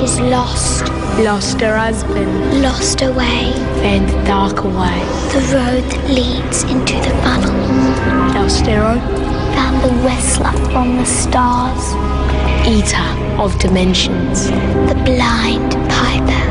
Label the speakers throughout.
Speaker 1: She's lost.
Speaker 2: Lost her husband.
Speaker 1: Lost her way.
Speaker 2: Fed the dark away.
Speaker 1: The road that leads into the funnel.
Speaker 2: Lost her own.
Speaker 1: Found the whistler from the stars.
Speaker 2: Eater of dimensions.
Speaker 1: The blind piper.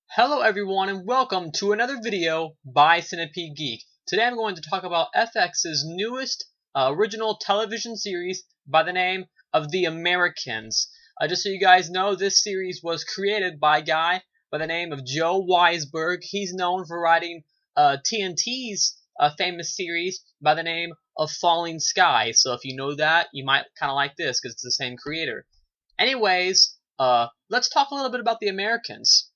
Speaker 3: Hello everyone and welcome to another video by Centipede Geek. Today I'm going to talk about FX's newest original television series by the name of The Americans. Just so you guys know, this series was created by a guy by the name of Joe Weisberg. He's known for writing TNT's famous series by the name of Falling Skies. So if you know that, you might kind of like this because it's the same creator. Anyways, let's talk a little bit about The Americans.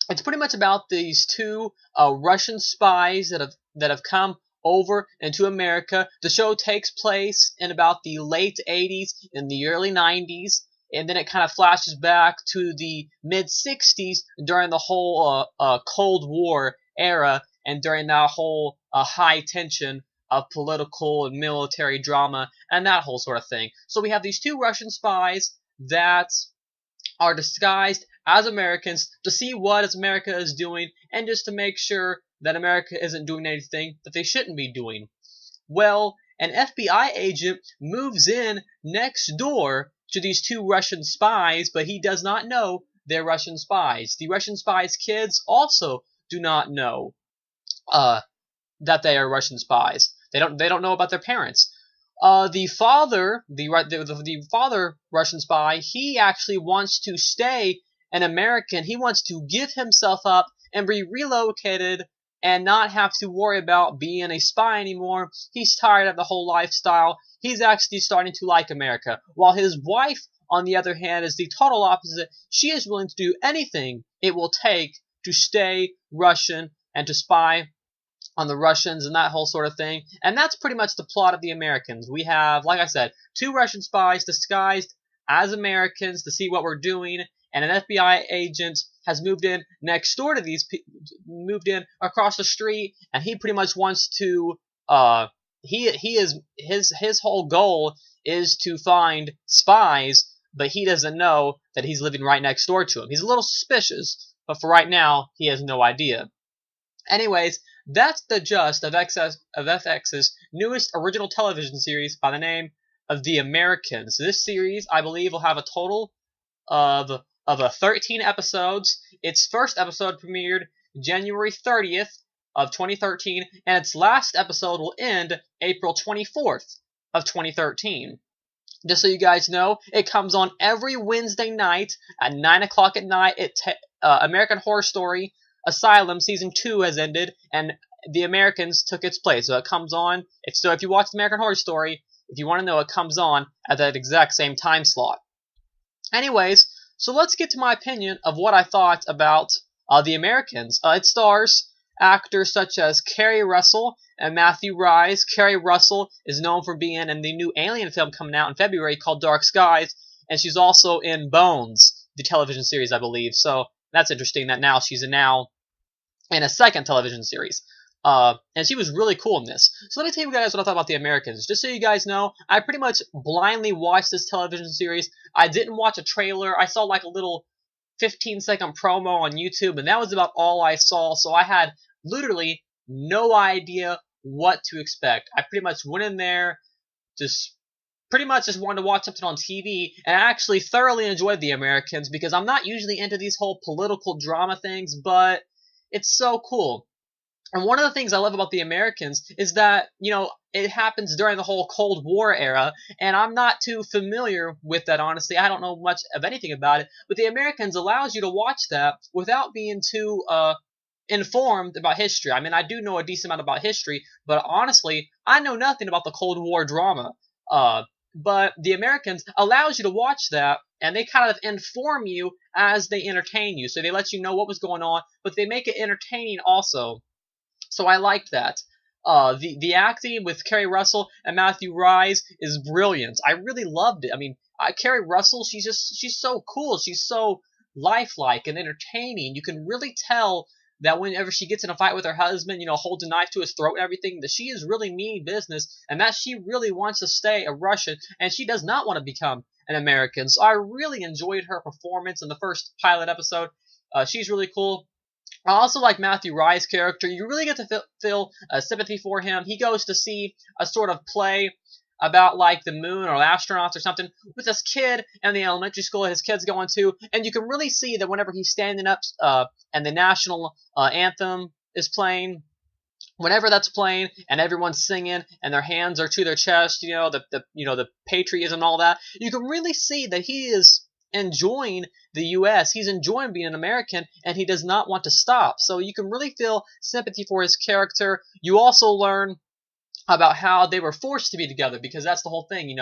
Speaker 3: It's pretty much about these two Russian spies that have come over into America. The show takes place in about the late 80s and the early 90s, and then it kind of flashes back to the mid 60s during the whole Cold War era and during that whole high tension of political and military drama and that whole sort of thing. So we have these two Russian spies that are disguised as Americans to see what America is doing and just to make sure that America isn't doing anything that they shouldn't be doing. Well, an FBI agent moves in next door to these two Russian spies, but he does not know they're Russian spies. The Russian spies' kids also do not know that they are Russian spies. They don't know about their parents. The father Russian spy, he actually wants to stay an American. He wants to give himself up and be relocated and not have to worry about being a spy anymore. He's tired of the whole lifestyle. He's actually starting to like America. While his wife, on the other hand, is the total opposite. She is willing to do anything it will take to stay Russian and to spy on the Russians and that whole sort of thing. And that's pretty much the plot of The Americans. We have, like I said, two Russian spies disguised as Americans to see what we're doing, and an FBI agent has moved in next door to these moved in across the street, and he pretty much wants to his whole goal is to find spies, but he doesn't know that he's living right next door to him. He's a little suspicious, but for right now, he has no idea. Anyways, that's the gist of FX's newest original television series by the name of The Americans. This series, I believe, will have a total of 13 episodes. Its first episode premiered January 30th of 2013, and its last episode will end April 24th of 2013. Just so you guys know, it comes on every Wednesday night at 9 o'clock at night. American Horror Story Asylum Season 2 has ended, and The Americans took its place. So it comes on. So if you watch American Horror Story, if you want to know, it comes on at that exact same time slot. Anyways, so let's get to my opinion of what I thought about The Americans. It stars actors such as Keri Russel and Matthew Rhys. Keri Russel is known for being in the new Alien film coming out in February called Dark Skies, and she's also in Bones, the television series, I believe. So that's interesting that now she's in a second television series. And she was really cool in this. So let me tell you guys what I thought about The Americans. Just so you guys know, I pretty much blindly watched this television series. I didn't watch a trailer. I saw like a little 15-second promo on YouTube, and that was about all I saw. So I had literally no idea what to expect. I pretty much went in there pretty much just wanted to watch something on TV, and I actually thoroughly enjoyed The Americans because I'm not usually into these whole political drama things, but It's so cool. And one of the things I love about the Americans is that, it happens during the whole Cold War era, and I'm not too familiar with that, honestly. I don't know much of anything about it, but the Americans allows you to watch that without being too informed about history. I mean, I do know a decent amount about history, but honestly, I know nothing about the Cold War drama. But the Americans allows you to watch that, and they kind of inform you as they entertain you. So they let you know what was going on, but they make it entertaining also. So I liked that. The acting with Keri Russell and Matthew Rhys is brilliant. I really loved it. I mean, Keri Russell, she's so cool. She's so lifelike and entertaining. You can really tell that whenever she gets in a fight with her husband, holds a knife to his throat and everything, that she is really mean business, and that she really wants to stay a Russian, and she does not want to become an American. So I really enjoyed her performance in the first pilot episode. She's really cool. I also like Matthew Rhys' character. You really get to feel sympathy for him. He goes to see a sort of play about like the moon or astronauts or something with this kid in the elementary school his kid's going to, and you can really see that whenever he's standing up and the national anthem is playing, whenever that's playing and everyone's singing and their hands are to their chest, the patriotism and all that, you can really see that he is enjoying the U.S. He's enjoying being an American, and he does not want to stop. So you can really feel sympathy for his character. You also learn about how they were forced to be together, because that's the whole thing.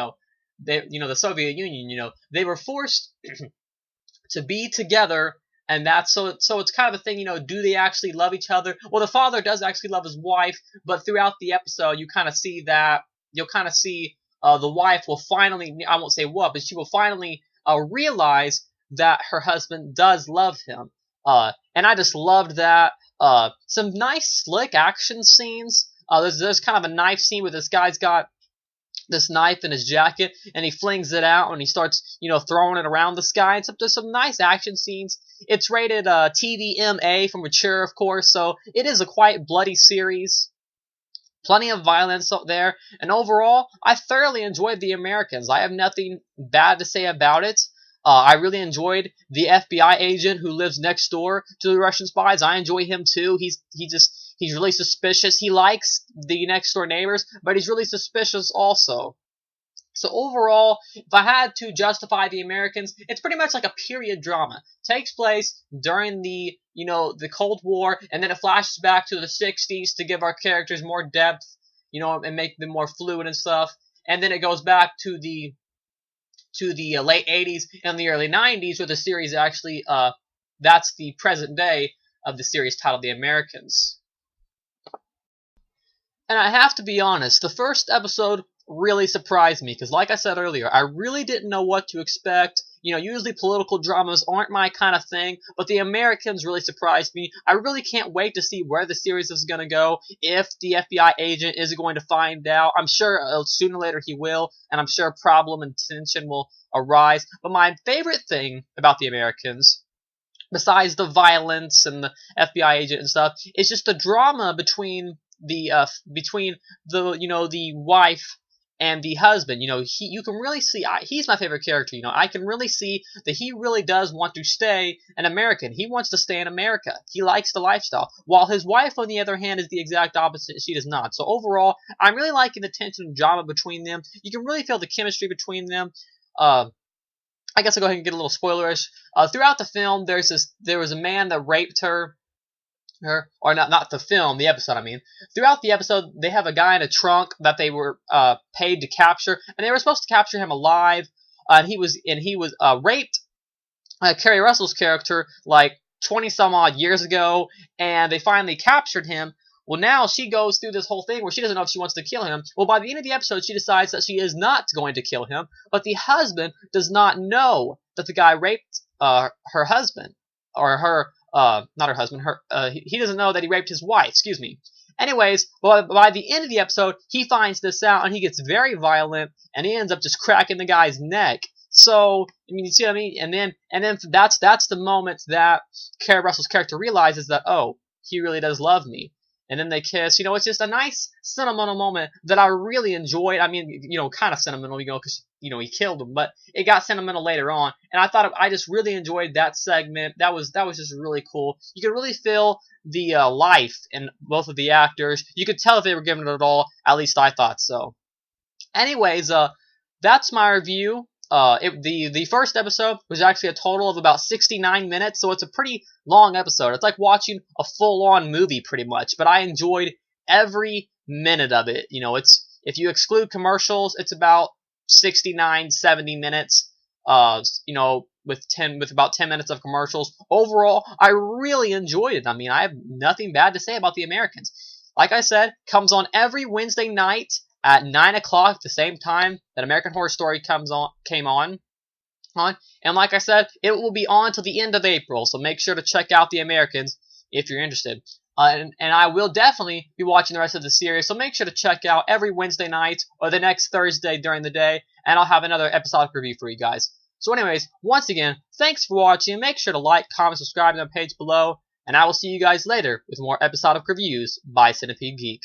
Speaker 3: The Soviet Union. They were forced to be together, and that's so it's kind of a thing. Do they actually love each other? Well, the father does actually love his wife, but throughout the episode, you kind of see that you'll kind of see the wife will finally, I won't say what, but she will finally realize that her husband does love him. And I just loved that. Some nice slick action scenes. There's kind of a knife scene where this guy's got this knife in his jacket, and he flings it out, and he starts, throwing it around the sky. And there's some nice action scenes. It's rated TVMA for mature, of course, so it is a quite bloody series. Plenty of violence up there, and overall, I thoroughly enjoyed The Americans. I have nothing bad to say about it. I really enjoyed the FBI agent who lives next door to the Russian spies. I enjoy him too. He's really suspicious. He likes the next door neighbors, but he's really suspicious also. So overall, if I had to justify The Americans, it's pretty much like a period drama. It takes place during the Cold War, and then it flashes back to the 60s to give our characters more depth, and make them more fluid and stuff. And then it goes back to the late 80s and the early 90s, where the series actually, that's the present day of the series titled The Americans. And I have to be honest, the first episode really surprised me, because like I said earlier, I really didn't know what to expect. Usually political dramas aren't my kind of thing, but The Americans really surprised me. I really can't wait to see where the series is going to go, if the FBI agent is going to find out. I'm sure sooner or later he will, and I'm sure problem and tension will arise. But my favorite thing about The Americans, besides the violence and the FBI agent and stuff, is just the drama between the wife and the husband. You can really see, he's my favorite character. I can really see that he really does want to stay an American. He wants to stay in America. He likes the lifestyle. While his wife, on the other hand, is the exact opposite. She does not. So overall, I'm really liking the tension and drama between them. You can really feel the chemistry between them. I guess I'll go ahead and get a little spoilerish. Throughout the film, there was a man that raped her, or not the film, the episode, I mean. Throughout the episode, they have a guy in a trunk that they were paid to capture, and they were supposed to capture him alive. And he was raped Keri Russell's character like 20 some odd years ago, and they finally captured him. Well, now she goes through this whole thing where she doesn't know if she wants to kill him. Well, by the end of the episode, she decides that she is not going to kill him, but the husband does not know that the guy raped her husband, or her. Not her husband. He doesn't know that he raped his wife. Excuse me. Anyways, by the end of the episode, he finds this out, and he gets very violent, and he ends up just cracking the guy's neck. So, you see what I mean? And then that's the moment that Keri Russell's character realizes that, oh, he really does love me. and then they kiss. You know, it's just a nice sentimental moment that I really enjoyed. I mean, you know, kind of sentimental, you know, because, you know, he killed him, but it got sentimental later on, and I just really enjoyed that segment. That was just really cool. You could really feel the life in both of the actors. You could tell if they were giving it all. At least I thought so. Anyways, that's my review. The first episode was actually a total of about 69 minutes, so it's a pretty long episode. It's like watching a full-on movie, pretty much. But I enjoyed every minute of it. You know, if you exclude commercials, it's about 69, 70 minutes. You know, with about 10 minutes of commercials. Overall, I really enjoyed it. I mean, I have nothing bad to say about The Americans. Like I said, comes on every Wednesday night at 9 o'clock, the same time that American Horror Story came on. And like I said, it will be on till the end of April, so make sure to check out The Americans if you're interested. And I will definitely be watching the rest of the series, so make sure to check out every Wednesday night or the next Thursday during the day, and I'll have another episodic review for you guys. So anyways, once again, thanks for watching. Make sure to like, comment, subscribe to the page below, and I will see you guys later with more episodic reviews by Centipede Geek.